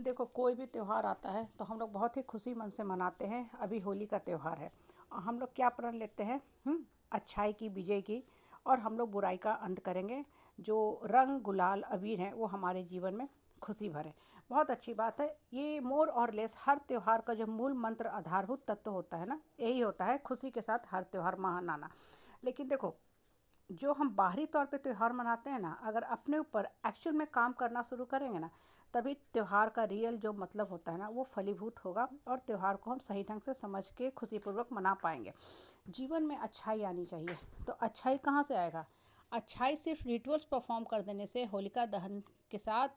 देखो, कोई भी त्योहार आता है तो हम लोग बहुत ही खुशी मन से मनाते हैं। अभी होली का त्योहार है और हम लोग क्या प्रण लेते हैं? अच्छाई की विजय की। और हम लोग बुराई का अंत करेंगे। जो रंग गुलाल अबीर है वो हमारे जीवन में खुशी भरे। बहुत अच्छी बात है। ये मोर और लेस हर त्योहार का जो मूल मंत्र आधारभूत तत्व होता है ना, यही होता है खुशी के साथ हर त्योहार मनाना। लेकिन देखो, जो हम बाहरी तौर पे त्योहार मनाते हैं ना, अगर अपने ऊपर एक्चुअल में काम करना शुरू करेंगे ना, तभी त्योहार का रियल जो मतलब होता है ना वो फलीभूत होगा और त्योहार को हम सही ढंग से समझ के खुशीपूर्वक मना पाएंगे। जीवन में अच्छाई आनी चाहिए। तो अच्छाई कहाँ से आएगा? अच्छाई सिर्फ रिचुअल्स परफॉर्म कर देने से, होलिका दहन के साथ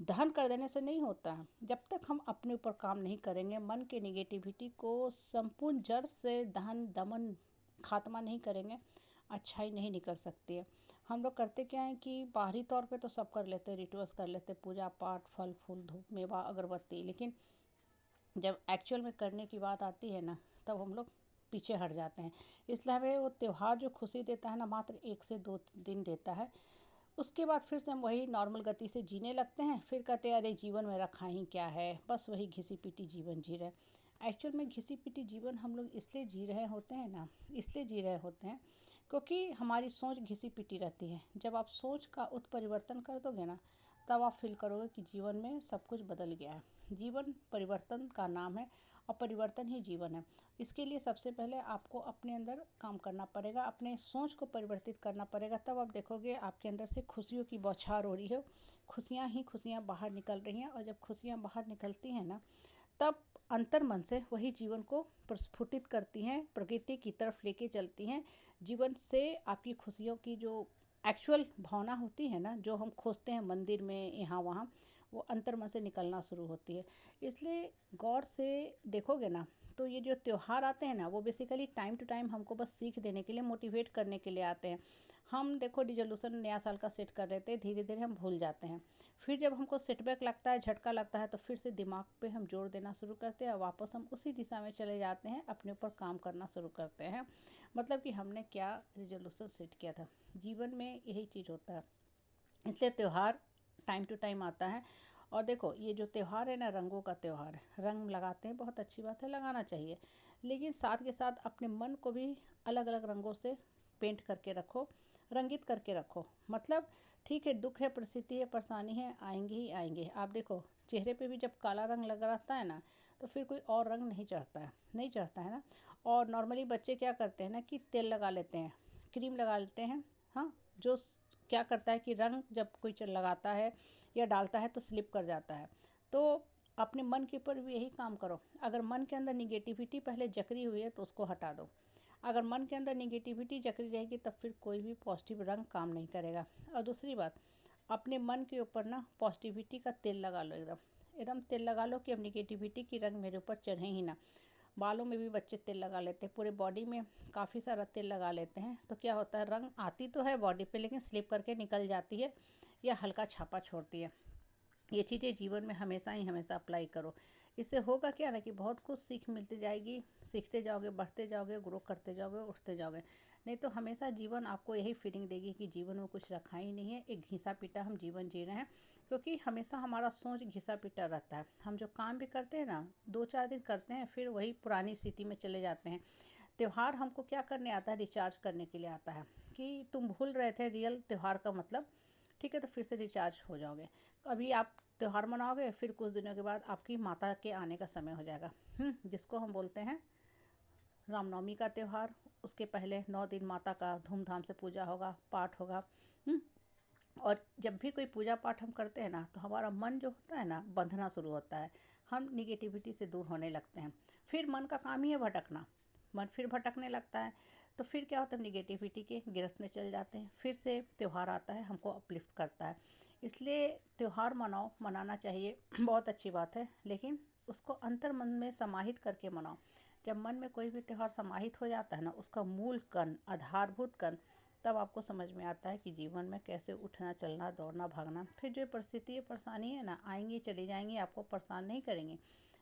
दहन कर देने से नहीं होता है। जब तक हम अपने ऊपर काम नहीं करेंगे, मन के निगेटिविटी को संपूर्ण जड़ से दहन दमन खात्मा नहीं करेंगे, अच्छाई नहीं निकल सकती है। हम लोग करते क्या है कि बाहरी तौर पे तो सब कर लेते हैं, रिचुअल्स कर लेते हैं, पूजा पाठ, फल फूल, धूप मेवा अगरबत्ती, लेकिन जब एक्चुअल में करने की बात आती है ना, तब हम लोग पीछे हट जाते हैं। इसलिए हमें वो त्योहार जो खुशी देता है ना, मात्र 1 से 2 दिन देता है। उसके बाद फिर से हम वही नॉर्मल गति से जीने लगते हैं। फिर कहते हैं अरे जीवन में रखा ही क्या है, बस वही घिसी पिटी जीवन जी रहे। एक्चुअल में घिसी पिटी जीवन हम लोग इसलिए जी रहे होते हैं ना, इसलिए जी रहे होते हैं क्योंकि हमारी सोच घिसी पिटी रहती है। जब आप सोच का उत्परिवर्तन कर दोगे ना, तब आप फील करोगे कि जीवन में सब कुछ बदल गया है। जीवन परिवर्तन का नाम है और परिवर्तन ही जीवन है। इसके लिए सबसे पहले आपको अपने अंदर काम करना पड़ेगा, अपने सोच को परिवर्तित करना पड़ेगा। तब आप देखोगे आपके अंदर से खुशियों की बौछार हो रही है, खुशियाँ ही खुशियाँ बाहर निकल रही हैं। और जब खुशियाँ बाहर निकलती हैं ना, तब अंतर मन से वही जीवन को प्रस्फुटित करती हैं, प्रकृति की तरफ लेके चलती हैं। जीवन से आपकी खुशियों की जो एक्चुअल भावना होती है ना, जो हम खोजते हैं मंदिर में यहाँ वहाँ, वो अंतर मन से निकलना शुरू होती है। इसलिए गौर से देखोगे ना, तो ये जो त्योहार आते हैं ना, वो बेसिकली टाइम टू टाइम हमको बस सीख देने के लिए, मोटिवेट करने के लिए आते हैं। हम देखो रिजोल्यूशन नया साल का सेट कर लेते हैं, धीरे धीरे हम भूल जाते हैं। फिर जब हमको सेटबैक लगता है, झटका लगता है, तो फिर से दिमाग पे हम जोर देना शुरू करते हैं और वापस हम उसी दिशा में चले जाते हैं, अपने ऊपर काम करना शुरू करते हैं। मतलब कि हमने क्या रिजोल्यूशन सेट किया था। जीवन में यही चीज़ होता है। इसलिए त्यौहार टाइम टू टाइम आता है। और देखो, ये जो त्यौहार है ना, रंगों का त्यौहार है। रंग लगाते हैं, बहुत अच्छी बात है, लगाना चाहिए। लेकिन साथ के साथ अपने मन को भी अलग अलग रंगों से पेंट करके रखो, रंगित करके रखो। मतलब ठीक है, दुख है, परिस्थिति है, परेशानी है, आएंगे ही आएंगे। आप देखो, चेहरे पे भी जब काला रंग लगा रहता है ना, तो फिर कोई और रंग नहीं चढ़ता है, नहीं चढ़ता है ना। और नॉर्मली बच्चे क्या करते हैं ना कि तेल लगा लेते हैं, क्रीम लगा लेते हैं। हाँ, जो क्या करता है कि रंग जब कोई लगाता है या डालता है तो स्लिप कर जाता है। तो अपने मन के ऊपर भी यही काम करो। अगर मन के अंदर निगेटिविटी पहले जकड़ी हुई है तो उसको हटा दो। अगर मन के अंदर निगेटिविटी जकड़ी रहेगी तब फिर कोई भी पॉजिटिव रंग काम नहीं करेगा। और दूसरी बात, अपने मन के ऊपर ना पॉजिटिविटी का तेल लगा लो, एकदम एकदम तेल लगा लो कि अब निगेटिविटी की रंग मेरे ऊपर चढ़े ही ना। बालों में भी बच्चे तेल लगा लेते हैं, पूरे बॉडी में काफ़ी सारा तेल लगा लेते हैं। तो क्या होता है, रंग आती तो है बॉडी पे, लेकिन स्लिप करके निकल जाती है या हल्का छापा छोड़ती है। ये चीज़ें जीवन में हमेशा ही हमेशा अप्लाई करो। इससे होगा क्या ना कि बहुत कुछ सीख मिलती जाएगी, सीखते जाओगे, बढ़ते जाओगे, ग्रो करते जाओगे, उठते जाओगे। नहीं तो हमेशा जीवन आपको यही फीलिंग देगी कि जीवन में कुछ रखा ही नहीं है, एक घिसा पिटा हम जीवन जी रहे हैं। क्योंकि हमेशा हमारा सोच घिसा पिटा रहता है। हम जो काम भी करते हैं ना, 2-4 दिन करते हैं, फिर वही पुरानी स्थिति में चले जाते हैं। त्यौहार हमको क्या करने आता है? रिचार्ज करने के लिए आता है। कि तुम भूल रहे थे रियल त्यौहार का मतलब, ठीक है, तो फिर से रिचार्ज हो जाओगे। अभी आप त्यौहार मनाओगे, फिर कुछ दिनों के बाद आपकी माता के आने का समय हो जाएगा, जिसको हम बोलते हैं रामनवमी का त्यौहार। उसके पहले 9 दिन माता का धूमधाम से पूजा होगा, पाठ होगा। और जब भी कोई पूजा पाठ हम करते हैं ना, तो हमारा मन जो होता है ना, बंधना शुरू होता है। हम निगेटिविटी से दूर होने लगते हैं। फिर मन का काम ही है भटकना। मन फिर भटकने लगता है, तो फिर क्या होता है, निगेटिविटी के गिरफ्त में चल जाते हैं। फिर से त्यौहार आता है, हमको अपलिफ्ट करता है। इसलिए त्यौहार मनाओ, मनाना चाहिए, बहुत अच्छी बात है, लेकिन उसको अंतर मन में समाहित करके मनाओ। जब मन में कोई भी त्यौहार समाहित हो जाता है ना, उसका मूल कण, आधारभूत कण, तब आपको समझ में आता है कि जीवन में कैसे उठना, चलना, दौड़ना, भागना। फिर जो परिस्थिति परेशानी है ना, आएंगी चली जाएंगी, आपको परेशान नहीं करेंगे।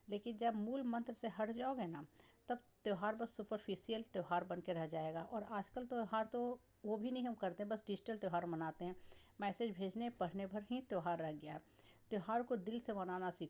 लेकिन जब मूल मंत्र से हट जाओगे ना, तब त्यौहार बस सुपरफिशियल त्यौहार बन के रह जाएगा। और आजकल त्यौहार तो वो भी नहीं हम करते, बस डिजिटल त्यौहार मनाते हैं। मैसेज भेजने पढ़ने भर ही त्यौहार रह गया है। त्यौहार को दिल से मनाना सीखो।